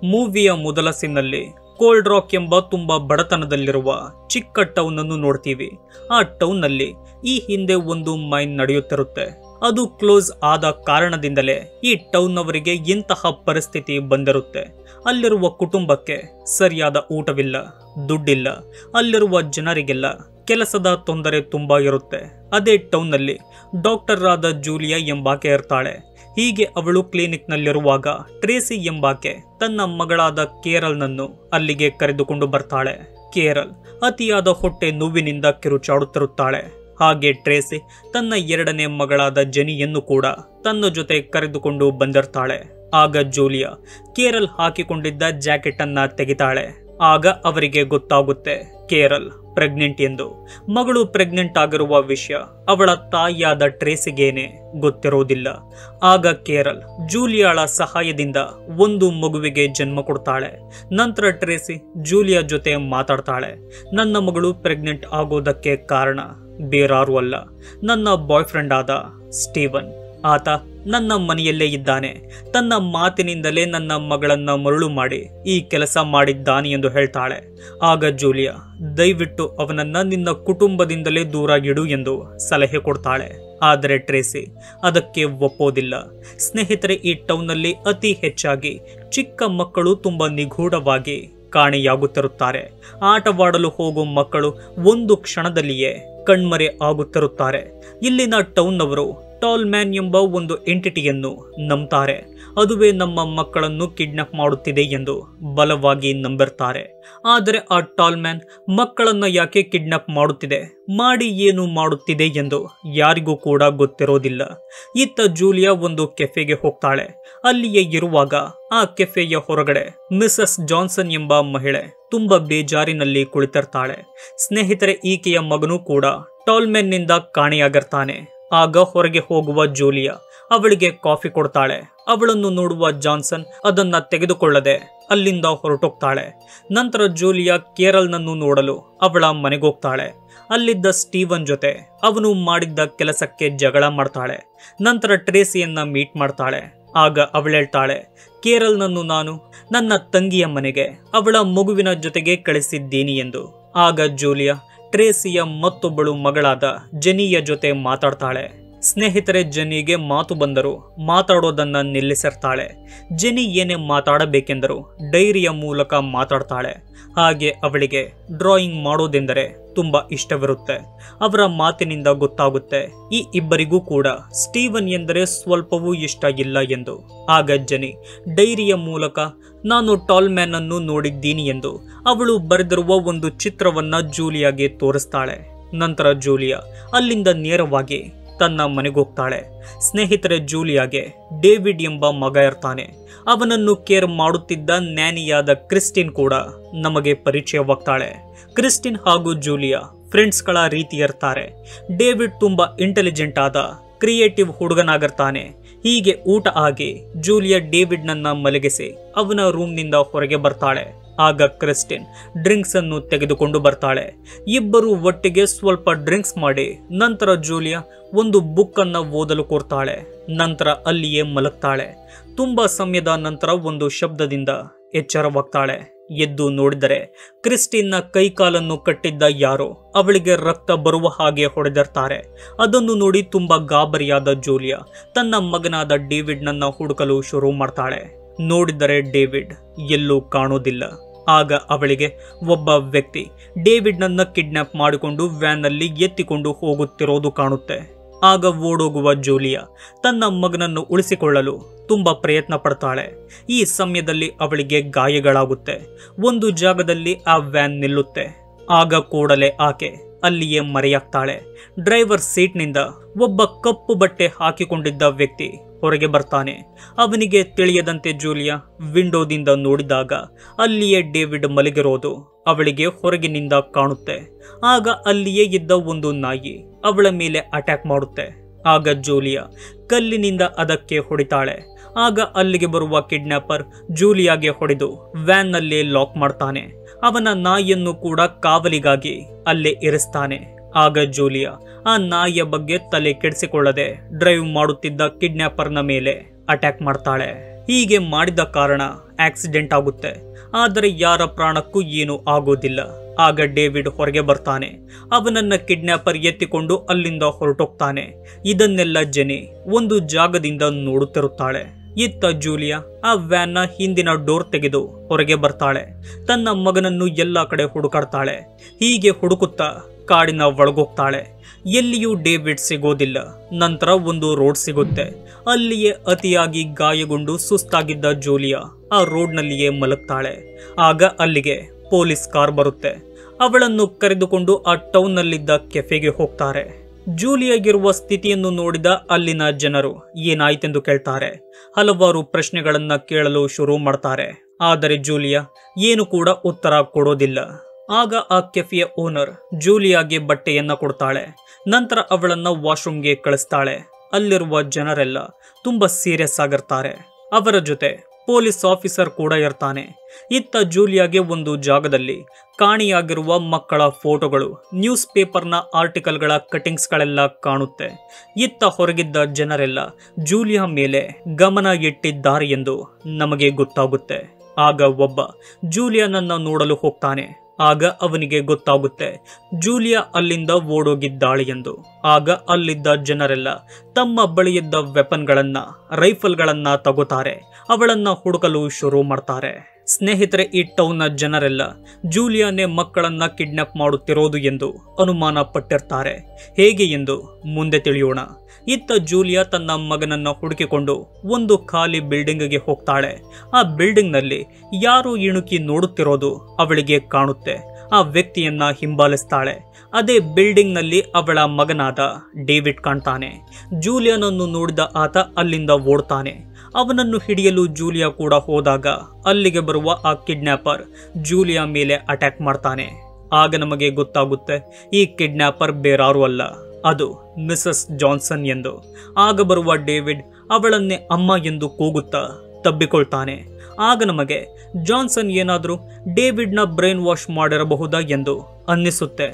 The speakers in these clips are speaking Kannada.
ಮೂವಿಯ ಮೊದಲ ಸೀನ್ನಲ್ಲಿ ಕೋಲ್ಡ್ ರಾಕ್ ಎಂಬ ತುಂಬಾ ಬಡತನದಲ್ಲಿರುವ ಚಿಕ್ಕ ಟೌನ್ ಅನ್ನು ನೋಡ್ತೀವಿ. ಆ ಟೌನ್ ನಲ್ಲಿ ಈ ಹಿಂದೆ ಒಂದು ಮೈನ್ ನಡೆಯುತ್ತಿರುತ್ತೆ. ಅದು ಕ್ಲೋಸ್ ಆದ ಕಾರಣದಿಂದಲೇ ಈ ಟೌನ್ ಅವರಿಗೆ ಇಂತಹ ಪರಿಸ್ಥಿತಿ ಬಂದಿರುತ್ತೆ. ಅಲ್ಲಿರುವ ಕುಟುಂಬಕ್ಕೆ ಸರಿಯಾದ ಊಟವಿಲ್ಲ, ದುಡ್ಡಿಲ್ಲ, ಅಲ್ಲಿರುವ ಜನರಿಗೆಲ್ಲ ಕೆಲಸದ ತೊಂದರೆ ತುಂಬಾ ಇರುತ್ತೆ. ಅದೇ ಟೌನ್ ನಲ್ಲಿ ಡಾಕ್ಟರ್ ಆದ ಜೂಲಿಯಾ ಎಂಬಾಕೆ ಇರ್ತಾಳೆ. ಹೀಗೆ ಅವಳು ಕ್ಲಿನಿಕ್ ನಲ್ಲಿರುವಾಗ ಟ್ರೇಸಿ ಎಂಬಾಕೆ ತನ್ನ ಮಗಳಾದ ಕೇರಲ್ನನ್ನು ಅಲ್ಲಿಗೆ ಕರೆದುಕೊಂಡು ಬರ್ತಾಳೆ. ಕೇರಲ್ ಅತಿಯಾದ ಹೊಟ್ಟೆ ನೋವಿನಿಂದ ಕಿರುಚಾಡುತ್ತಿರುತ್ತಾಳೆ. ಹಾಗೆ ಟ್ರೇಸಿ ತನ್ನ ಎರಡನೇ ಮಗಳಾದ ಜೆನಿಯನ್ನು ಕೂಡ ತನ್ನ ಜೊತೆ ಕರೆದುಕೊಂಡು ಬಂದಿರ್ತಾಳೆ. ಆಗ ಜೂಲಿಯಾ ಕೇರಲ್ ಹಾಕಿಕೊಂಡಿದ್ದ ಜಾಕೆಟ್ ಅನ್ನ ತೆಗಿತಾಳೆ. ಆಗ ಅವರಿಗೆ ಗೊತ್ತಾಗುತ್ತೆ ಕೇರಲ್ ಪ್ರೆಗ್ನೆಂಟ್ ಎಂದು. ಮಗಳು ಪ್ರೆಗ್ನೆಂಟ್ ಆಗಿರುವ ವಿಷಯ ಅವಳ ತಾಯಿಯಾದ ಟ್ರೇಸಿಗೇನೆ ಗೊತ್ತಿರೋದಿಲ್ಲ. ಆಗ ಕೇರಲ್ ಜೂಲಿಯಾಳ ಸಹಾಯದಿಂದ ಒಂದು ಮಗುವಿಗೆ ಜನ್ಮ ಕೊಡ್ತಾಳೆ. ನಂತರ ಟ್ರೇಸಿ ಜೂಲಿಯಾ ಜೊತೆ ಮಾತಾಡ್ತಾಳೆ. ನನ್ನ ಮಗಳು ಪ್ರೆಗ್ನೆಂಟ್ ಆಗೋದಕ್ಕೆ ಕಾರಣ ಬೇರಾರು ಅಲ್ಲ, ನನ್ನ ಬಾಯ್ ಫ್ರೆಂಡ್ ಆದ ಸ್ಟೀವನ್. ಆತ ನನ್ನ ಮನೆಯಲ್ಲೇ ಇದ್ದಾನೆ. ತನ್ನ ಮಾತಿನಿಂದಲೇ ನನ್ನ ಮಗಳನ್ನ ಮರಳು ಮಾಡಿ ಈ ಕೆಲಸ ಮಾಡಿದ್ದಾನೆ ಎಂದು ಹೇಳ್ತಾಳೆ. ಆಗ ಜೂಲಿಯಾ ದಯವಿಟ್ಟು ಅವನನ್ನ ನಿನ್ನ ಕುಟುಂಬದಿಂದಲೇ ದೂರ ಇಡು ಎಂದು ಸಲಹೆ ಕೊಡ್ತಾಳೆ. ಆದರೆ ಟ್ರೇಸಿ ಅದಕ್ಕೆ ಒಪ್ಪೋದಿಲ್ಲ. ಸ್ನೇಹಿತರೆ, ಈ ಟೌನ್ನಲ್ಲಿ ಅತಿ ಹೆಚ್ಚಾಗಿ ಚಿಕ್ಕ ಮಕ್ಕಳು ತುಂಬಾ ನಿಗೂಢವಾಗಿ ಕಾಣೆಯಾಗುತ್ತಿರುತ್ತಾರೆ. ಆಟವಾಡಲು ಹೋಗುವ ಮಕ್ಕಳು ಒಂದು ಕ್ಷಣದಲ್ಲಿಯೇ ಕಣ್ಮರೆ ಆಗುತ್ತಿರುತ್ತಾರೆ. ಇಲ್ಲಿನ ಟೌನ್ನವರು ಟಾಲ್ ಮ್ಯಾನ್ ಎಂಬ ಒಂದು ಎಂಟಿಟಿಯನ್ನು ನಂಬ್ತಾರೆ. ಅದುವೇ ನಮ್ಮ ಮಕ್ಕಳನ್ನು ಕಿಡ್ನಾಪ್ ಮಾಡುತ್ತಿದೆ ಎಂದು ಬಲವಾಗಿ ನಂಬಿರ್ತಾರೆ. ಆದರೆ ಆ ಟಾಲ್ ಮ್ಯಾನ್ ಮಕ್ಕಳನ್ನ ಯಾಕೆ ಕಿಡ್ನಾಪ್ ಮಾಡುತ್ತಿದೆ, ಮಾಡಿ ಏನು ಮಾಡುತ್ತಿದೆ ಎಂದು ಯಾರಿಗೂ ಕೂಡ ಗೊತ್ತಿರೋದಿಲ್ಲ. ಇತ್ತ ಜೂಲಿಯಾ ಒಂದು ಕೆಫೆಗೆ ಹೋಗ್ತಾಳೆ. ಅಲ್ಲಿಯೇ ಇರುವಾಗ ಆ ಕೆಫೆಯ ಹೊರಗಡೆ ಮಿಸಸ್ ಜಾನ್ಸನ್ ಎಂಬ ಮಹಿಳೆ ತುಂಬಾ ಬೇಜಾರಿನಲ್ಲಿ ಕುಳಿತಿರ್ತಾಳೆ. ಸ್ನೇಹಿತರೆ, ಈಕೆಯ ಮಗನೂ ಕೂಡ ಟಾಲ್ ಮ್ಯಾನ್ ನಿಂದ ಕಾಣೆಯಾಗಿರ್ತಾನೆ. ಆಗ ಹೊರಗೆ ಹೋಗುವ ಜೂಲಿಯಾ ಅವಳಿಗೆ ಕಾಫಿ ಕೊಡ್ತಾಳೆ. ಅವಳನ್ನು ನೋಡುವ ಜಾನ್ಸನ್ ಅದನ್ನ ತೆಗೆದುಕೊಳ್ಳದೆ ಅಲ್ಲಿಂದ ಹೊರಟೋಗ್ತಾಳೆ. ನಂತರ ಜೂಲಿಯಾ ಕೇರಲ್ನನ್ನು ನೋಡಲು ಅವಳ ಮನೆಗೋಗ್ತಾಳೆ. ಅಲ್ಲಿದ್ದ ಸ್ಟೀವನ್ ಜೊತೆ ಅವನು ಮಾಡಿದ್ದ ಕೆಲಸಕ್ಕೆ ಜಗಳ ಮಾಡ್ತಾಳೆ. ನಂತರ ಟ್ರೇಸಿಯನ್ನ ಮೀಟ್ ಮಾಡ್ತಾಳೆ. ಆಗ ಅವಳೇಳ್ತಾಳೆ, ಕೇರಲ್ನನ್ನು ನಾನು ನನ್ನ ತಂಗಿಯ ಮನೆಗೆ ಅವಳ ಮಗುವಿನ ಜೊತೆಗೆ ಕಳಿಸಿದ್ದೀನಿ ಎಂದು. ಆಗ ಜೂಲಿಯಾ ಟ್ರೇಸಿಯ ಮತ್ತೊಬ್ಬಳು ಮಗಳಾದ ಜೆನಿಯ ಜೊತೆ ಮಾತಾಡ್ತಾಳೆ. ಸ್ನೇಹಿತರೆ, ಜೆನಿಗೆ ಮಾತು ಬಂದರೂ ಮಾತಾಡೋದನ್ನ ನಿಲ್ಲಿಸಿರ್ತಾಳೆ. ಜೆನಿ ಏನೇ ಮಾತಾಡಬೇಕೆಂದರೂ ಡೈರಿಯ ಮೂಲಕ ಮಾತಾಡ್ತಾಳೆ. ಹಾಗೆ ಅವಳಿಗೆ ಡ್ರಾಯಿಂಗ್ ಮಾಡೋದೆಂದರೆ ತುಂಬಾ ಇಷ್ಟವಿರುತ್ತೆ. ಅವರ ಮಾತಿನಿಂದ ಗೊತ್ತಾಗುತ್ತೆ ಈ ಇಬ್ಬರಿಗೂ ಕೂಡ ಸ್ಟೀವನ್ ಎಂದರೆ ಸ್ವಲ್ಪವೂ ಇಷ್ಟ ಇಲ್ಲ ಎಂದು. ಆಗ ಜೆನಿ ಡೈರಿಯ ಮೂಲಕ ನಾನು ಟಾಲ್ ಮ್ಯಾನ್ ಅನ್ನು ನೋಡಿದ್ದೀನಿ ಎಂದು ಅವಳು ಬರೆದಿರುವ ಒಂದು ಚಿತ್ರವನ್ನ ಜೂಲಿಯಾಗೆ ತೋರಿಸ್ತಾಳೆ. ನಂತರ ಜೂಲಿಯಾ ಅಲ್ಲಿಂದ ನೇರವಾಗಿ ತನ್ನ ಮನೆಗೋಗ್ತಾಳೆ. ಸ್ನೇಹಿತರೆ, ಜೂಲಿಯಾಗೆ ಡೇವಿಡ್ ಎಂಬ ಮಗ ಇರ್ತಾನೆ. ಅವನನ್ನು ಕೇರ್ ಮಾಡುತ್ತಿದ್ದ ನ್ಯಾನಿಯಾದ ಕ್ರಿಸ್ಟಿನ್ ಕೂಡ ನಮಗೆ ಪರಿಚಯವಾಗ್ತಾಳೆ. ಕ್ರಿಸ್ಟಿನ್ ಹಾಗೂ ಜೂಲಿಯಾ ಫ್ರೆಂಡ್ಸ್ಗಳ ರೀತಿ ಇರ್ತಾರೆ. ಡೇವಿಡ್ ತುಂಬಾ ಇಂಟೆಲಿಜೆಂಟ್ ಆದ ಕ್ರಿಯೇಟಿವ್ ಹುಡುಗನಾಗಿರ್ತಾನೆ. ಹೀಗೆ ಊಟ ಆಗಿ ಜೂಲಿಯಾ ಡೇವಿಡ್ ನನ್ನ ಮಲಗಿಸಿ ಅವನ ರೂಮ್ನಿಂದ ಹೊರಗೆ ಬರ್ತಾಳೆ. ಆಗ ಕ್ರಿಸ್ಟಿನ್ ಡ್ರಿಂಕ್ಸ್ ಅನ್ನು ತೆಗೆದುಕೊಂಡು ಬರ್ತಾಳೆ. ಇಬ್ಬರು ಒಟ್ಟಿಗೆ ಸ್ವಲ್ಪ ಡ್ರಿಂಕ್ಸ್ ಮಾಡಿ ನಂತರ ಜೂಲಿಯಾ ಒಂದು ಬುಕ್ ಅನ್ನ ಓದಲು ಕೋರ್ತಾಳೆ. ನಂತರ ಅಲ್ಲಿಯೇ ಮಲಗ್ತಾಳೆ. ತುಂಬಾ ಸಮಯದ ನಂತರ ಒಂದು ಶಬ್ದದಿಂದ ಎಚ್ಚರವಾಗ್ತಾಳೆ. ಎದ್ದು ನೋಡಿದರೆ ಕ್ರಿಸ್ಟಿನ್ನ ಕೈಕಾಲನ್ನು ಕಟ್ಟಿದ್ದ ಯಾರೋ ಅವಳಿಗೆ ರಕ್ತ ಬರುವ ಹಾಗೆ ಹೊಡೆದಿರ್ತಾರೆ. ಅದನ್ನು ನೋಡಿ ತುಂಬಾ ಗಾಬರಿಯಾದ ಜೂಲಿಯಾ ತನ್ನ ಮಗನಾದ ಡೇವಿಡ್ ನನ್ನ ಹುಡುಕಲು ಶುರು ಮಾಡ್ತಾಳೆ. ನೋಡಿದರೆ ಡೇವಿಡ್ ಎಲ್ಲೂ ಕಾಣೋದಿಲ್ಲ. ಆಗ ಅವಳಿಗೆ ಒಬ್ಬ ವ್ಯಕ್ತಿ ಡೇವಿಡ್ ನನ್ನ ಕಿಡ್ನಾಪ್ ಮಾಡಿಕೊಂಡು ವ್ಯಾನ್ ನಲ್ಲಿ ಎತ್ತಿಕೊಂಡು ಹೋಗುತ್ತಿರೋದು ಕಾಣುತ್ತೆ. ಆಗ ಓಡೋಗುವ ಜೂಲಿಯಾ ತನ್ನ ಮಗನನ್ನು ಉಳಿಸಿಕೊಳ್ಳಲು ತುಂಬಾ ಪ್ರಯತ್ನ ಪಡ್ತಾಳೆ. ಈ ಸಮಯದಲ್ಲಿ ಅವಳಿಗೆ ಗಾಯಗಳಾಗುತ್ತೆ. ಒಂದು ಜಾಗದಲ್ಲಿ ಆ ವ್ಯಾನ್ ನಿಲ್ಲುತ್ತೆ. ಆಗ ಕೂಡಲೇ ಆಕೆ ಅಲ್ಲಿಯೇ ಮರೆಯಾಗ್ತಾಳೆ. ಡ್ರೈವರ್ ಸೀಟ್ನಿಂದ ಒಬ್ಬ ಕಪ್ಪು ಬಟ್ಟೆ ಹಾಕಿಕೊಂಡಿದ್ದ ವ್ಯಕ್ತಿ ಹೊರಗೆ ಬರ್ತಾನೆ. ಅವನಿಗೆ ತಿಳಿಯದಂತೆ ಜೂಲಿಯಾ ವಿಂಡೋದಿಂದ ನೋಡಿದಾಗ ಅಲ್ಲಿಯೇ ಡೇವಿಡ್ ಮಲಗಿರೋದು ಅವಳಿಗೆ ಹೊರಗಿನಿಂದ ಕಾಣುತ್ತೆ. ಆಗ ಅಲ್ಲಿಯೇ ಇದ್ದ ಒಂದು ನಾಯಿ ಅವಳ ಮೇಲೆ ಅಟ್ಯಾಕ್ ಮಾಡುತ್ತೆ. ಆಗ ಜೂಲಿಯಾ ಕಲ್ಲಿನಿಂದ ಅದಕ್ಕೆ ಹೊಡಿತಾಳೆ. ಆಗ ಅಲ್ಲಿಗೆ ಬರುವ ಕಿಡ್ನಾಪರ್ ಜೂಲಿಯಾಗೆ ಹೊಡೆದು ವ್ಯಾನ್ ನಲ್ಲಿ ಲಾಕ್ ಮಾಡ್ತಾನೆ. ಅವನ ನಾಯಿಯನ್ನು ಕೂಡ ಕಾವಲಿಗಾಗಿ ಅಲ್ಲೇ ಇರಿಸ್ತಾನೆ. ಆಗ ಜೂಲಿಯಾ ಆ ನಾಯಿಯ ಬಗ್ಗೆ ತಲೆ ಕೆಡಿಸಿಕೊಳ್ಳದೆ ಡ್ರೈವ್ ಮಾಡುತ್ತಿದ್ದ ಕಿಡ್ನಾಪರ್ನ ಮೇಲೆ ಅಟ್ಯಾಕ್ ಮಾಡ್ತಾಳೆ. ಹೀಗೆ ಮಾಡಿದ ಕಾರಣ ಆಕ್ಸಿಡೆಂಟ್ ಆಗುತ್ತೆ. ಆದರೆ ಯಾರ ಪ್ರಾಣಕ್ಕೂ ಏನೂ ಆಗೋದಿಲ್ಲ. ಆಗ ಡೇವಿಡ್ ಹೊರಗೆ ಬರ್ತಾನೆ. ಅವನನ್ನ ಕಿಡ್ನಾಪರ್ ಎತ್ತಿಕೊಂಡು ಅಲ್ಲಿಂದ ಹೊರಟೋಗ್ತಾನೆ. ಇದನ್ನೆಲ್ಲ ಜೆನಿ ಒಂದು ಜಾಗದಿಂದ ನೋಡುತ್ತಿರುತ್ತಾಳೆ. ಇತ್ತ ಜೂಲಿಯಾ ಆ ವ್ಯಾನ್ನ ಹಿಂದಿನ ಡೋರ್ ತೆಗೆದು ಹೊರಗೆ ಬರ್ತಾಳೆ. ತನ್ನ ಮಗನನ್ನು ಎಲ್ಲ ಕಡೆ ಹುಡುಕಾಡ್ತಾಳೆ. ಹೀಗೆ ಹುಡುಕುತ್ತಾ ಕಾಡಿನ ಒಳಗೋಗ್ತಾಳೆ. ಎಲ್ಲಿಯೂ ಡೇವಿಡ್ ಸಿಗೋದಿಲ್ಲ. ನಂತರ ಒಂದು ರೋಡ್ ಸಿಗುತ್ತೆ. ಅಲ್ಲಿಯೇ ಅತಿಯಾಗಿ ಗಾಯಗೊಂಡು ಸುಸ್ತಾಗಿದ್ದ ಜೂಲಿಯಾ ಆ ರೋಡ್ನಲ್ಲಿಯೇ ಮಲಗ್ತಾಳೆ. ಆಗ ಅಲ್ಲಿಗೆ ಪೊಲೀಸ್ ಕಾರ್ ಬರುತ್ತೆ. ಅವಳನ್ನು ಕರೆದುಕೊಂಡು ಆ ಟೌನ್ನಲ್ಲಿದ್ದ ಕೆಫೆಗೆ ಹೋಗ್ತಾರೆ. ಜೂಲಿಯಾಗಿರುವ ಸ್ಥಿತಿಯನ್ನು ನೋಡಿದ ಅಲ್ಲಿನ ಜನರು ಏನಾಯ್ತೆಂದು ಕೇಳ್ತಾರೆ. ಹಲವಾರು ಪ್ರಶ್ನೆಗಳನ್ನ ಕೇಳಲು ಶುರು ಮಾಡ್ತಾರೆ. ಆದರೆ ಜೂಲಿಯಾ ಏನು ಕೂಡ ಉತ್ತರ ಕೊಡೋದಿಲ್ಲ. ಆಗ ಆ ಕೆಫೆಯ ಓನರ್ ಜೂಲಿಯಾಗೆ ಬಟ್ಟೆಯನ್ನ ಕೊಡ್ತಾಳೆ. ನಂತರ ಅವಳನ್ನ ವಾಶ್ರೂಮ್ಗೆ ಕಳಿಸ್ತಾಳೆ. ಅಲ್ಲಿರುವ ಜನರೆಲ್ಲ ತುಂಬಾ ಸೀರಿಯಸ್ ಆಗಿರ್ತಾರೆ. ಅವರ ಜೊತೆ ಪೊಲೀಸ್ ಆಫೀಸರ್ ಕೂಡ ಇರ್ತಾನೆ. ಇತ್ತ ಜೂಲಿಯಾಗೆ ಒಂದು ಜಾಗದಲ್ಲಿ ಕಾಣಿಯಾಗಿರುವ ಮಕ್ಕಳ ಫೋಟೋಗಳು, ನ್ಯೂಸ್ ಪೇಪರ್ನ ಆರ್ಟಿಕಲ್ಗಳ ಕಟಿಂಗ್ಸ್ಗಳೆಲ್ಲ ಕಾಣುತ್ತೆ. ಇತ್ತ ಹೊರಗಿದ್ದ ಜನರೆಲ್ಲ ಜೂಲಿಯಾ ಮೇಲೆ ಗಮನ ಇಟ್ಟಿದ್ದಾರೆ ಎಂದು ನಮಗೆ ಗೊತ್ತಾಗುತ್ತೆ. ಆಗ ಒಬ್ಬ ಜೂಲಿಯಾನನ್ನ ನೋಡಲು ಹೋಗ್ತಾನೆ. ಆಗ ಅವನಿಗೆ ಗೊತ್ತಾಗುತ್ತೆ ಜೂಲಿಯಾ ಅಲ್ಲಿಂದ ಓಡೋಗಿದ್ದಾಳೆ ಎಂದು. ಆಗ ಅಲ್ಲಿದ್ದ ಜನರೆಲ್ಲ ತಮ್ಮ ಬಳಿಯಿದ್ದ ವೆಪನ್ಗಳನ್ನ, ರೈಫಲ್ಗಳನ್ನ ತಗೋತಾರೆ. ಅವಳನ್ನ ಹುಡುಕಲು ಶುರು ಮಾಡ್ತಾರೆ. ಸ್ನೇಹಿತರೆ, ಈ ಟೌನ್ನ ಜನರೆಲ್ಲ ಜೂಲಿಯಾನೇ ಮಕ್ಕಳನ್ನ ಕಿಡ್ನಾಪ್ ಮಾಡುತ್ತಿರೋದು ಎಂದು ಅನುಮಾನ ಪಟ್ಟಿರ್ತಾರೆ. ಹೇಗೆ ಎಂದು ಮುಂದೆ ತಿಳಿಯೋಣ. ಇತ್ತ ಜೂಲಿಯಾ ತನ್ನ ಮಗನನ್ನ ಹುಡುಕಿಕೊಂಡು ಒಂದು ಖಾಲಿ ಬಿಲ್ಡಿಂಗ್ಗೆ ಹೋಗ್ತಾಳೆ. ಆ ಬಿಲ್ಡಿಂಗ್ನಲ್ಲಿ ಯಾರೋ ಇಣುಕಿ ನೋಡುತ್ತಿರೋದು ಅವಳಿಗೆ ಕಾಣುತ್ತೆ. ಆ ವ್ಯಕ್ತಿಯನ್ನ ಹಿಂಬಾಲಿಸ್ತಾಳೆ. ಅದೇ ಬಿಲ್ಡಿಂಗ್ನಲ್ಲಿ ಅವಳ ಮಗನಾದ ಡೇವಿಡ್ ಕಾಣ್ತಾನೆ. ಜೂಲಿಯಾನನ್ನು ನೋಡಿದ ಆತ ಅಲ್ಲಿಂದ ಓಡ್ತಾನೆ. ಅವನನ್ನು ಹಿಡಿಯಲು ಜೂಲಿಯಾ ಕೂಡ ಹೋದಾಗ ಅಲ್ಲಿಗೆ ಬರುವ ಆ ಕಿಡ್ನಾಪರ್ ಜೂಲಿಯಾ ಮೇಲೆ ಅಟ್ಯಾಕ್ ಮಾಡ್ತಾನೆ. ಆಗ ನಮಗೆ ಗೊತ್ತಾಗುತ್ತೆ ಈ ಕಿಡ್ನಾಪರ್ ಬೇರಾರು ಅಲ್ಲ, ಅದು ಮಿಸಸ್ ಜಾನ್ಸನ್ ಎಂದು. ಆಗ ಬರುವ ಡೇವಿಡ್ ಅವಳನ್ನೇ ಅಮ್ಮ ಎಂದು ಕೂಗುತ್ತಾ ತಬ್ಬಿಕೊಳ್ತಾನೆ. ಆಗ ನಮಗೆ ಜಾನ್ಸನ್ ಏನಾದರೂ ಡೇವಿಡ್ನ ಬ್ರೈನ್ ವಾಶ್ ಮಾಡಿರಬಹುದಾ ಎಂದು ಅನ್ನಿಸುತ್ತೆ.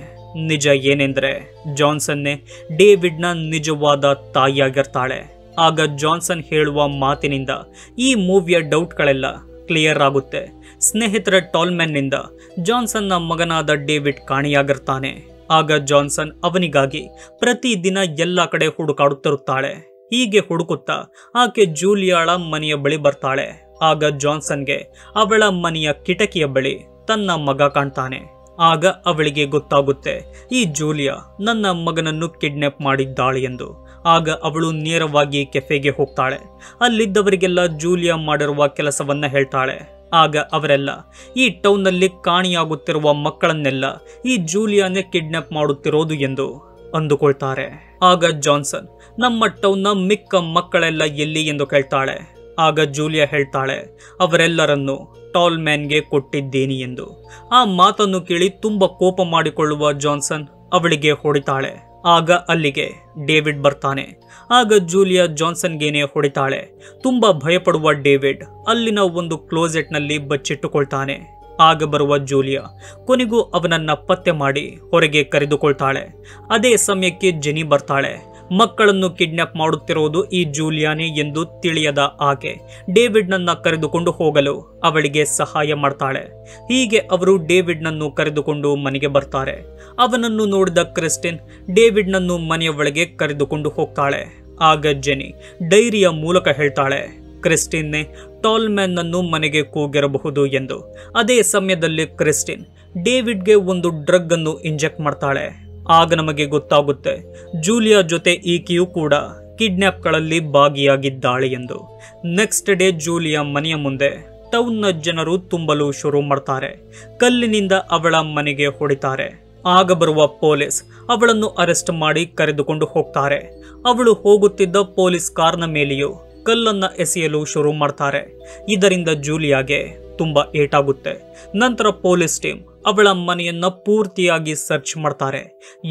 ನಿಜ ಏನೆಂದರೆ ಜಾನ್ಸನ್ನೇ ಡೇವಿಡ್ನ ನಿಜವಾದ ತಾಯಿಯಾಗಿರ್ತಾಳೆ. ಆಗ ಜಾನ್ಸನ್ ಹೇಳುವ ಮಾತಿನಿಂದ ಈ ಮೂವಿಯ ಡೌಟ್ಗಳೆಲ್ಲ ಕ್ಲಿಯರ್ ಆಗುತ್ತೆ. ಸ್ನೇಹಿತರ ಟಾಲ್ಮ್ಯಾನ್ನಿಂದ ಜಾನ್ಸನ್ನ ಮಗನಾದ ಡೇವಿಡ್ ಕಾಣೆಯಾಗಿರ್ತಾನೆ. ಆಗ ಜಾನ್ಸನ್ ಅವನಿಗಾಗಿ ಪ್ರತಿದಿನ ಎಲ್ಲ ಕಡೆ ಹುಡುಕಾಡುತ್ತಿರುತ್ತಾಳೆ. ಹೀಗೆ ಹುಡುಕುತ್ತಾ ಆಕೆ ಜೂಲಿಯಾಳ ಮನೆಯ ಬಳಿ ಬರ್ತಾಳೆ. ಆಗ ಜಾನ್ಸನ್ಗೆ ಅವಳ ಮನೆಯ ಕಿಟಕಿಯ ಬಳಿ ತನ್ನ ಮಗ ಕಾಣ್ತಾನೆ. ಆಗ ಅವಳಿಗೆ ಗೊತ್ತಾಗುತ್ತೆ ಈ ಜೂಲಿಯಾ ನನ್ನ ಮಗನನ್ನು ಕಿಡ್ನಾಪ್ ಮಾಡಿದ್ದಾಳೆ ಎಂದು. ಆಗ ಅವಳು ನೇರವಾಗಿ ಕೆಫೆಗೆ ಹೋಗ್ತಾಳೆ. ಅಲ್ಲಿದ್ದವರಿಗೆಲ್ಲ ಜೂಲಿಯಾ ಮಾಡಿರುವ ಕೆಲಸವನ್ನ ಹೇಳ್ತಾಳೆ. ಆಗ ಅವರೆಲ್ಲ ಈ ಟೌನ್ನಲ್ಲಿ ಕಾಣಿಯಾಗುತ್ತಿರುವ ಮಕ್ಕಳನ್ನೆಲ್ಲ ಈ ಜೂಲಿಯಾನೇ ಕಿಡ್ನಾಪ್ ಮಾಡುತ್ತಿರೋದು ಎಂದು ಅಂದುಕೊಳ್ತಾರೆ. ಆಗ ಜಾನ್ಸನ್ ನಮ್ಮ ಟೌನ್ನ ಮಿಕ್ಕ ಮಕ್ಕಳೆಲ್ಲ ಎಲ್ಲಿ ಎಂದು ಕೇಳ್ತಾಳೆ. ಆಗ ಜೂಲಿಯಾ ಹೇಳ್ತಾಳೆ ಅವರೆಲ್ಲರನ್ನು ಟಾಲ್ಮ್ಯಾನ್ಗೆ ಕೊಟ್ಟಿದ್ದೀನಿ ಎಂದು. ಆ ಮಾತನ್ನು ಕೇಳಿ ತುಂಬಾ ಕೋಪ ಮಾಡಿಕೊಳ್ಳುವ ಜಾನ್ಸನ್ ಅವಳಿಗೆ ಹೊಡಿತಾಳೆ. ಆಗ ಅಲ್ಲಿಗೆ ಡೇವಿಡ್ ಬರ್ತಾನೆ. ಆಗ ಜೂಲಿಯಾ ಜಾನ್ಸನ್ಗೇನೆ ಹೊಡಿತಾಳೆ. ತುಂಬಾ ಭಯಪಡುವ ಡೇವಿಡ್ ಅಲ್ಲಿನ ಒಂದು ಕ್ಲೋಸೆಟ್ನಲ್ಲಿ ಬಚ್ಚಿಟ್ಟುಕೊಳ್ತಾನೆ. ಆಗ ಬರುವ ಜೂಲಿಯಾ ಕೊನೆಗೂ ಅವನನ್ನ ಪತ್ತೆ ಮಾಡಿ ಹೊರಗೆ ಕರೆದುಕೊಳ್ತಾಳೆ. ಅದೇ ಸಮಯಕ್ಕೆ ಜೆನಿ ಬರ್ತಾಳೆ. ಮಕ್ಕಳನ್ನು ಕಿಡ್ನಾಪ್ ಮಾಡುತ್ತಿರುವುದು ಈ ಜೂಲಿಯಾನೇ ಎಂದು ತಿಳಿಯದ ಆಕೆ ಡೇವಿಡ್ನನ್ನ ಕರೆದುಕೊಂಡು ಹೋಗಲು ಅವಳಿಗೆ ಸಹಾಯ ಮಾಡ್ತಾಳೆ. ಹೀಗೆ ಅವರು ಡೇವಿಡ್ನನ್ನು ಕರೆದುಕೊಂಡು ಮನೆಗೆ ಬರ್ತಾರೆ. ಅವನನ್ನು ನೋಡಿದ ಕ್ರಿಸ್ಟಿನ್ ಡೇವಿಡ್ನನ್ನು ಮನೆಯ ಒಳಗೆ ಕರೆದುಕೊಂಡು ಹೋಗ್ತಾಳೆ. ಆಗ ಜೆನಿ ಡೈರಿಯ ಮೂಲಕ ಹೇಳ್ತಾಳೆ ಕ್ರಿಸ್ಟಿನ್ನೇ ಟಾಲ್ಮ್ಯಾನ್ ನನ್ನು ಮನೆಗೆ ಕೂಗಿರಬಹುದು ಎಂದು. ಅದೇ ಸಮಯದಲ್ಲಿ ಕ್ರಿಸ್ಟಿನ್ ಡೇವಿಡ್ಗೆ ಒಂದು ಡ್ರಗ್ ಅನ್ನು ಇಂಜೆಕ್ಟ್ ಮಾಡ್ತಾಳೆ. ಆಗ ನಮಗೆ ಗೊತ್ತಾಗುತ್ತೆ ಜೂಲಿಯಾ ಜೊತೆ ಈಕೆಯೂ ಕೂಡ ಕಿಡ್ನಾಪ್ಗಳಲ್ಲಿ ಭಾಗಿಯಾಗಿದ್ದಾಳೆ ಎಂದು. ನೆಕ್ಸ್ಟ್ ಡೇ ಜೂಲಿಯಾ ಮನೆಯ ಮುಂದೆ ಟೌನ್ನ ಜನರು ತುಂಬಲು ಶುರು ಮಾಡ್ತಾರೆ. ಕಲ್ಲಿನಿಂದ ಅವಳ ಮನೆಗೆ ಹೊಡಿತಾರೆ. ಆಗ ಬರುವ ಪೊಲೀಸ್ ಅವಳನ್ನು ಅರೆಸ್ಟ್ ಮಾಡಿ ಕರೆದುಕೊಂಡು ಹೋಗ್ತಾರೆ. ಅವಳು ಹೋಗುತ್ತಿದ್ದ ಪೊಲೀಸ್ ಕಾರ್ನ ಮೇಲೆಯೂ ಕಲ್ಲನ್ನ ಎಸೆಯಲು ಶುರು ಮಾಡ್ತಾರೆ. ಇದರಿಂದ ಜೂಲಿಯಾಗೆ ತುಂಬಾ ಏಟಾಗುತ್ತೆ. ನಂತರ ಪೊಲೀಸ್ ಟೀಮ್ ಅವಳ ಮನೆಯನ್ನ ಪೂರ್ತಿಯಾಗಿ ಸರ್ಚ್ ಮಾಡ್ತಾರೆ.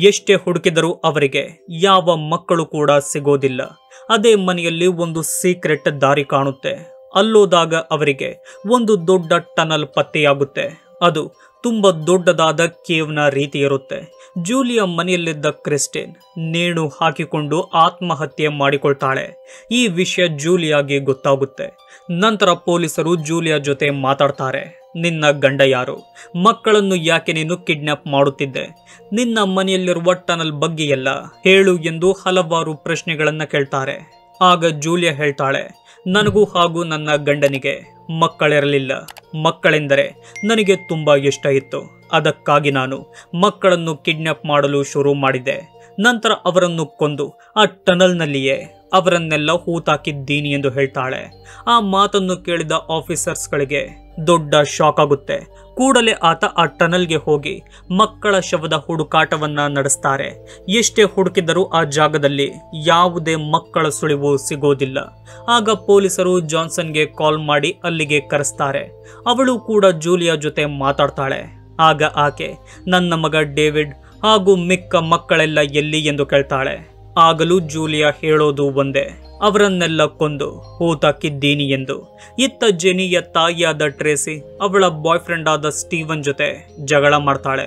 ಎಷ್ಟೇ ಹುಡುಕಿದರೂ ಅವರಿಗೆ ಯಾವ ಮಕ್ಕಳು ಕೂಡ ಸಿಗೋದಿಲ್ಲ. ಅದೇ ಮನೆಯಲ್ಲಿ ಒಂದು ಸೀಕ್ರೆಟ್ ದಾರಿ ಕಾಣುತ್ತೆ. ಅಲ್ಲೋದಾಗ ಅವರಿಗೆ ಒಂದು ದೊಡ್ಡ ಟನಲ್ ಪತ್ತೆಯಾಗುತ್ತೆ. ಅದು ತುಂಬಾ ದೊಡ್ಡದಾದ ಕೇವ್ನ ರೀತಿ ಇರುತ್ತೆ. ಜೂಲಿಯಾ ಮನೆಯಲ್ಲಿದ್ದ ಕ್ರಿಸ್ಟಿನ್ ನೇಣು ಹಾಕಿಕೊಂಡು ಆತ್ಮಹತ್ಯೆ ಮಾಡಿಕೊಳ್ತಾಳೆ. ಈ ವಿಷಯ ಜೂಲಿಯಾಗೆ ಗೊತ್ತಾಗುತ್ತೆ. ನಂತರ ಪೊಲೀಸರು ಜೂಲಿಯಾ ಜೊತೆ ಮಾತಾಡ್ತಾರೆ. ನಿನ್ನ ಗಂಡ ಯಾರು? ಮಕ್ಕಳನ್ನು ಯಾಕೆ ನೀನು ಕಿಡ್ನಾಪ್ ಮಾಡುತ್ತಿದ್ದೆ? ನಿನ್ನ ಮನೆಯಲ್ಲಿರುವ ಟನಲ್ ಬಗ್ಗೆ ಎಲ್ಲ ಹೇಳು ಎಂದು ಹಲವಾರು ಪ್ರಶ್ನೆಗಳನ್ನ ಕೇಳ್ತಾರೆ. ಆಗ ಜೂಲಿಯಾ ಹೇಳ್ತಾಳೆ, ನನಗೂ ಹಾಗೂ ನನ್ನ ಗಂಡನಿಗೆ ಮಕ್ಕಳಿರಲಿಲ್ಲ. ಮಕ್ಕಳೆಂದರೆ ನನಗೆ ತುಂಬಾ ಇಷ್ಟ ಇತ್ತು. ಅದಕ್ಕಾಗಿ ನಾನು ಮಕ್ಕಳನ್ನು ಕಿಡ್ನಾಪ್ ಮಾಡಲು ಶುರು ಮಾಡಿದೆ. ನಂತರ ಅವರನ್ನು ಕೊಂದು ಆ ಟನಲ್ನಲ್ಲಿಯೇ ಅವರನ್ನೆಲ್ಲ ಹೂತಾಕಿದ್ದೀನಿ ಎಂದು ಹೇಳ್ತಾಳೆ. ಆ ಮಾತನ್ನು ಕೇಳಿದ ಆಫೀಸರ್ಸ್ಗಳಿಗೆ ದೊಡ್ಡ ಶಾಕ್ ಆಗುತ್ತೆ. ಕೂಡಲೇ ಆತ ಆ ಟನಲ್ಗೆ ಹೋಗಿ ಮಕ್ಕಳ ಶವದ ಹುಡುಕಾಟವನ್ನ ನಡೆಸ್ತಾರೆ. ಎಷ್ಟೇ ಹುಡುಕಿದರೂ ಆ ಜಾಗದಲ್ಲಿ ಯಾವುದೇ ಮಕ್ಕಳ ಸುಳಿವು ಸಿಗೋದಿಲ್ಲ. ಆಗ ಪೊಲೀಸರು ಜಾನ್ಸನ್ಗೆ ಕಾಲ್ ಮಾಡಿ ಅಲ್ಲಿಗೆ ಕರೆಸ್ತಾರೆ. ಅವಳು ಕೂಡ ಜೂಲಿಯಾ ಜೊತೆ ಮಾತಾಡ್ತಾಳೆ. ಆಗ ಆಕೆ ನನ್ನ ಮಗ ಡೇವಿಡ್ ಹಾಗೂ ಮಿಕ್ಕ ಮಕ್ಕಳೆಲ್ಲ ಎಲ್ಲಿ ಎಂದು ಕೇಳ್ತಾಳೆ. ಆಗಲೂ ಜೂಲಿಯಾ ಹೇಳೋದು ಒಂದೇ, ಅವರನ್ನೆಲ್ಲ ಕೊಂದು ಹೂತಾಕಿದ್ದೀನಿ ಎಂದು. ಇತ್ತ ಜೆನಿಯ ತಾಯಿಯಾದ ಟ್ರೇಸಿ ಅವಳ ಬಾಯ್ ಫ್ರೆಂಡ್ ಆದ ಸ್ಟೀವನ್ ಜೊತೆ ಜಗಳ ಮಾಡ್ತಾಳೆ.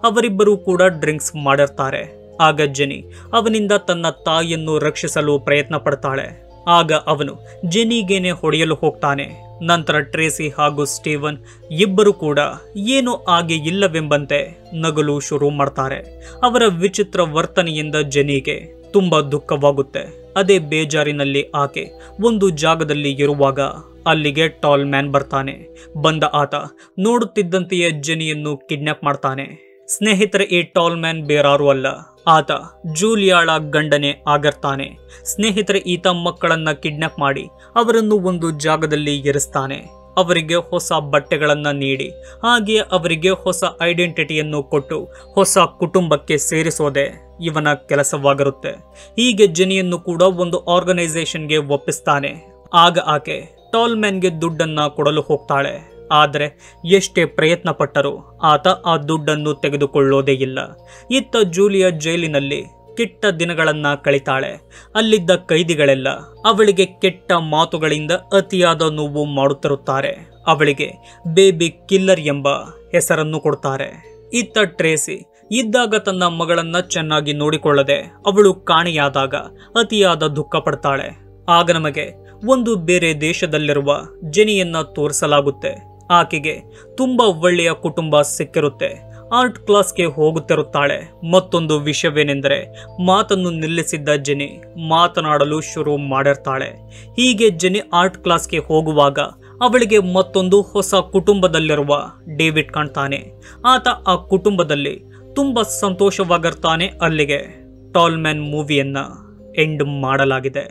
ಅವರಿಬ್ಬರೂ ಕೂಡ ಡ್ರಿಂಕ್ಸ್ ಮಾಡಿರ್ತಾರೆ. ಆಗ ಜೆನಿ ಅವನಿಂದ ತನ್ನ ತಾಯಿಯನ್ನು ರಕ್ಷಿಸಲು ಪ್ರಯತ್ನ ಪಡ್ತಾಳೆ. ಆಗ ಅವನು ಜೆನಿಗೇನೆ ಹೊಡೆಯಲು ಹೋಗ್ತಾನೆ. ನಂತರ ಟ್ರೇಸಿ ಹಾಗೂ ಸ್ಟೀವನ್ ಇಬ್ಬರು ಕೂಡ ಏನೂ ಆಗೆ ಇಲ್ಲವೆಂಬಂತೆ ನಗಲು ಶುರು ಮಾಡ್ತಾರೆ. ಅವರ ವಿಚಿತ್ರ ವರ್ತನೆಯಿಂದ ಜೆನಿಗೆ ತುಂಬಾ ದುಃಖವಾಗುತ್ತೆ. ಅದೇ ಬೇಜಾರಿನಲ್ಲಿ ಆಕೆ ಒಂದು ಜಾಗದಲ್ಲಿ ಇರುವಾಗ ಅಲ್ಲಿಗೆ ಟಾಲ್ ಮ್ಯಾನ್ ಬರ್ತಾನೆ. ಬಂದ ಆತ ನೋಡುತ್ತಿದ್ದಂತೆಯೇ ಜೆನಿಯನ್ನು ಕಿಡ್ನಾಪ್ ಮಾಡ್ತಾನೆ. ಸ್ನೇಹಿತರೆ, ಈ ಟಾಲ್ ಮ್ಯಾನ್ ಬೇರಾರು ಅಲ್ಲ, ಆತ ಜೂಲಿಯಾಳ ಗಂಡನೇ ಆಗಿರ್ತಾನೆ. ಸ್ನೇಹಿತರೆ, ಈತ ಮಕ್ಕಳನ್ನ ಕಿಡ್ನಾಪ್ ಮಾಡಿ ಅವರನ್ನು ಒಂದು ಜಾಗದಲ್ಲಿ ಇರಿಸ್ತಾನೆ. ಅವರಿಗೆ ಹೊಸ ಬಟ್ಟೆಗಳನ್ನ ನೀಡಿ ಹಾಗೆಯೇ ಅವರಿಗೆ ಹೊಸ ಐಡೆಂಟಿಟಿಯನ್ನು ಕೊಟ್ಟು ಹೊಸ ಕುಟುಂಬಕ್ಕೆ ಸೇರಿಸೋದೆ ಇವನ ಕೆಲಸವಾಗಿರುತ್ತೆ. ಹೀಗೆ ಜೆನಿಯನ್ನು ಕೂಡ ಒಂದು ಆರ್ಗನೈಸೇಷನ್ಗೆ ಒಪ್ಪಿಸ್ತಾನೆ. ಆಗ ಆಕೆ ಟಾಲ್ ಮ್ಯಾನ್ಗೆ ದುಡ್ಡನ್ನ ಕೊಡಲು ಹೋಗ್ತಾಳೆ. ಆದರೆ ಎಷ್ಟೇ ಪ್ರಯತ್ನ ಪಟ್ಟರೂ ಆತ ಆ ದುಡ್ಡನ್ನು ತೆಗೆದುಕೊಳ್ಳೋದೇ ಇಲ್ಲ. ಇತ್ತ ಜೂಲಿಯಾ ಜೈಲಿನಲ್ಲಿ ಕೆಟ್ಟ ದಿನಗಳನ್ನ ಕಳಿತಾಳೆ. ಅಲ್ಲಿದ್ದ ಕೈದಿಗಳೆಲ್ಲ ಅವಳಿಗೆ ಕೆಟ್ಟ ಮಾತುಗಳಿಂದ ಅತಿಯಾದ ನೋವು ಮಾಡುತ್ತಿರುತ್ತಾರೆ. ಅವಳಿಗೆ ಬೇಬಿ ಕಿಲ್ಲರ್ ಎಂಬ ಹೆಸರನ್ನು ಕೊಡ್ತಾರೆ. ಇತ್ತ ಟ್ರೇಸಿ ಇದ್ದಾಗ ತನ್ನ ಮಗಳನ್ನ ಚೆನ್ನಾಗಿ ನೋಡಿಕೊಳ್ಳದೆ ಅವಳು ಕಾಣೆಯಾದಾಗ ಅತಿಯಾದ ದುಃಖ ಪಡ್ತಾಳೆ. ಆಗ ನಮಗೆ ಒಂದು ಬೇರೆ ದೇಶದಲ್ಲಿರುವ ಜೆನಿಯನ್ನ ತೋರಿಸಲಾಗುತ್ತೆ. ಆಕೆಗೆ ತುಂಬಾ ಒಳ್ಳೆಯ ಕುಟುಂಬ ಸಿಕ್ಕಿರುತ್ತೆ. ಆರ್ಟ್ ಕ್ಲಾಸ್ಗೆ ಹೋಗುತ್ತಿರುತ್ತಾಳೆ. ಮತ್ತೊಂದು ವಿಷಯವೇನೆಂದರೆ ಮಾತನ್ನು ನಿಲ್ಲಿಸಿದ್ದ ಜೆನಿ ಮಾತನಾಡಲು ಶುರು ಮಾಡಿರ್ತಾಳೆ. ಹೀಗೆ ಜೆನಿ ಆರ್ಟ್ ಕ್ಲಾಸ್ಗೆ ಹೋಗುವಾಗ ಅವಳಿಗೆ ಮತ್ತೊಂದು ಹೊಸ ಕುಟುಂಬದಲ್ಲಿರುವ ಡೇವಿಡ್ ಕಾಣ್ತಾನೆ. ಆತ ಆ ಕುಟುಂಬದಲ್ಲಿ ತುಂಬಾ ಸಂತೋಷವಾಗಿರ್ತಾನೆ. ಅಲ್ಲಿಗೆ ಟಾಲ್ ಮ್ಯಾನ್ ಮೂವಿಯನ್ನ ಎಂಡ್ ಮಾಡಲಾಗಿದೆ.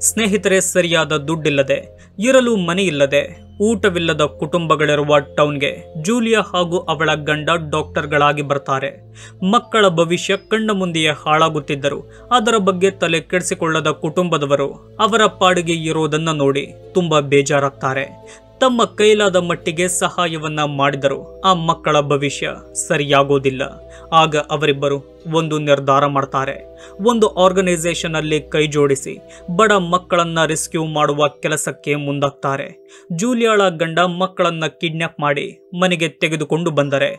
ಸ್ನೇಹಿತರೆ, ಸರಿಯಾದ ದುಡ್ಡಿಲ್ಲದೆ, ಇರಲು ಮನೆ ಇಲ್ಲದೆ, ಊಟವಿಲ್ಲದ ಕುಟುಂಬಗಳಿರುವ ಟೌನ್ಗೆ ಜೂಲಿಯಾ ಹಾಗೂ ಅವಳ ಗಂಡ ಡಾಕ್ಟರ್ಗಳಾಗಿ ಬರ್ತಾರೆ. ಮಕ್ಕಳ ಭವಿಷ್ಯ ಕಣ್ಣ ಮುಂದೆಯೇ ಹಾಳಾಗುತ್ತಿದ್ದರು. ಅದರ ಬಗ್ಗೆ ತಲೆ ಕೆಡಿಸಿಕೊಳ್ಳದ ಕುಟುಂಬದವರು ಅವರ ಪಾಡಿಗೆ ಇರೋದನ್ನ ನೋಡಿ ತುಂಬಾ ಬೇಜಾರಾಗ್ತಾರೆ. ತಮ್ಮ ಕೈಲಾದ ಮಟ್ಟಿಗೆ ಸಹಾಯವನ್ನ ಮಾಡಿದರು. ಆ ಮಕ್ಕಳ ಭವಿಷ್ಯ ಸರಿಯಾಗೋದಿಲ್ಲ. ಆಗ ಅವರಿಬ್ಬರು ಒಂದು ನಿರ್ಧಾರ ಮಾಡ್ತಾರೆ. ಒಂದು ಆರ್ಗನೈಸೇಷನ್ ಅಲ್ಲಿ ಕೈ ಜೋಡಿಸಿ ಬಡ ಮಕ್ಕಳನ್ನ ರೆಸ್ಕ್ಯೂ ಮಾಡುವ ಕೆಲಸಕ್ಕೆ ಮುಂದಾಗ್ತಾರೆ. ಜೂಲಿಯಾಳ ಗಂಡ ಮಕ್ಕಳನ್ನ ಕಿಡ್ನಾಪ್ ಮಾಡಿ ಮನೆಗೆ ತೆಗೆದುಕೊಂಡು ಬಂದರೆ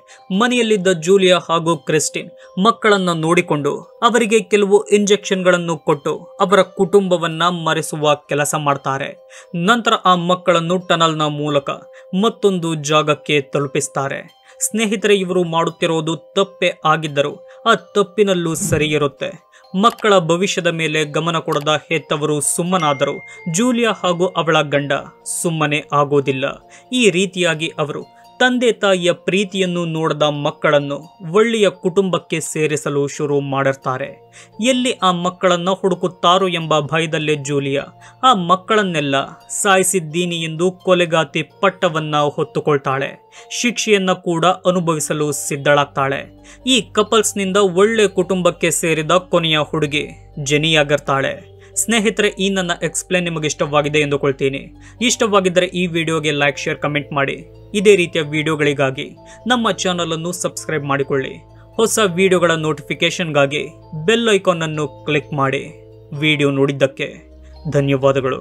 ಮನೆಯಲ್ಲಿದ್ದ ಜೂಲಿಯಾ ಹಾಗೂ ಕ್ರಿಸ್ಟಿನ್ ಮಕ್ಕಳನ್ನ ನೋಡಿಕೊಂಡು ಅವರಿಗೆ ಕೆಲವು ಇಂಜೆಕ್ಷನ್ಗಳನ್ನು ಕೊಟ್ಟು ಅವರ ಕುಟುಂಬವನ್ನ ಮರೆಸುವ ಕೆಲಸ ಮಾಡ್ತಾರೆ. ನಂತರ ಆ ಮಕ್ಕಳನ್ನು ಟನಲ್ನ ಮೂಲಕ ಮತ್ತೊಂದು ಜಾಗಕ್ಕೆ ತಲುಪಿಸ್ತಾರೆ. ಸ್ನೇಹಿತರೆ, ಇವರು ಮಾಡುತ್ತಿರೋದು ತಪ್ಪೇ ಆಗಿದ್ದರೂ ಆ ತಪ್ಪಿನಲ್ಲೂ ಸರಿ ಇರುತ್ತೆ. ಮಕ್ಕಳ ಭವಿಷ್ಯದ ಮೇಲೆ ಗಮನ ಕೊಡದ ಹೆತ್ತವರು ಸುಮ್ಮನಾದರೂ ಜೂಲಿಯಾ ಹಾಗೂ ಅವಳ ಗಂಡ ಸುಮ್ಮನೆ ಆಗೋದಿಲ್ಲ. ಈ ರೀತಿಯಾಗಿ ಅವರು ತಂದೆ ತಾಯಿಯ ಪ್ರೀತಿಯನ್ನು ನೋಡದ ಮಕ್ಕಳನ್ನು ಒಳ್ಳೆಯ ಕುಟುಂಬಕ್ಕೆ ಸೇರಿಸಲು ಶುರು ಮಾಡಿರ್ತಾರೆ. ಎಲ್ಲಿ ಆ ಮಕ್ಕಳನ್ನ ಹುಡುಕುತ್ತಾರೋ ಎಂಬ ಭಯದಲ್ಲೇ ಜೂಲಿಯಾ ಆ ಮಕ್ಕಳನ್ನೆಲ್ಲ ಸಾಯಿಸಿದ್ದೀನಿ ಎಂದು ಕೊಲೆಗಾತಿ ಪಟ್ಟವನ್ನ ಹೊತ್ತುಕೊಳ್ತಾಳೆ. ಶಿಕ್ಷೆಯನ್ನ ಕೂಡ ಅನುಭವಿಸಲು ಸಿದ್ಧಳಾಗ್ತಾಳೆ. ಈ ಕಪಲ್ಸ್ನಿಂದ ಒಳ್ಳೆ ಕುಟುಂಬಕ್ಕೆ ಸೇರಿದ ಕೊನೆಯ ಹುಡುಗಿ ಜೆನಿಯಾಗಿರ್ತಾಳೆ. ಸ್ನೇಹಿತರೆ, ಈ ನನ್ನ ಎಕ್ಸ್ಪ್ಲೇನ್ ನಿಮಗೆ ಇಷ್ಟವಾಗಿದೆ ಎಂದುಕೊಳ್ತೀನಿ. ಇಷ್ಟವಾಗಿದ್ದರೆ ಈ ವಿಡಿಯೋಗೆ ಲೈಕ್, ಶೇರ್, ಕಮೆಂಟ್ ಮಾಡಿ. ಇದೇ ರೀತಿಯ ವಿಡಿಯೋಗಳಿಗಾಗಿ ನಮ್ಮ ಚಾನಲ್ ಅನ್ನು ಸಬ್ಸ್ಕ್ರೈಬ್ ಮಾಡಿಕೊಳ್ಳಿ. ಹೊಸ ವಿಡಿಯೋಗಳ ನೋಟಿಫಿಕೇಶನ್ಗಾಗಿ ಬೆಲ್ ಐಕಾನ್ ಅನ್ನು ಕ್ಲಿಕ್ ಮಾಡಿ. ವಿಡಿಯೋ ನೋಡಿದ್ದಕ್ಕೆ ಧನ್ಯವಾದಗಳು.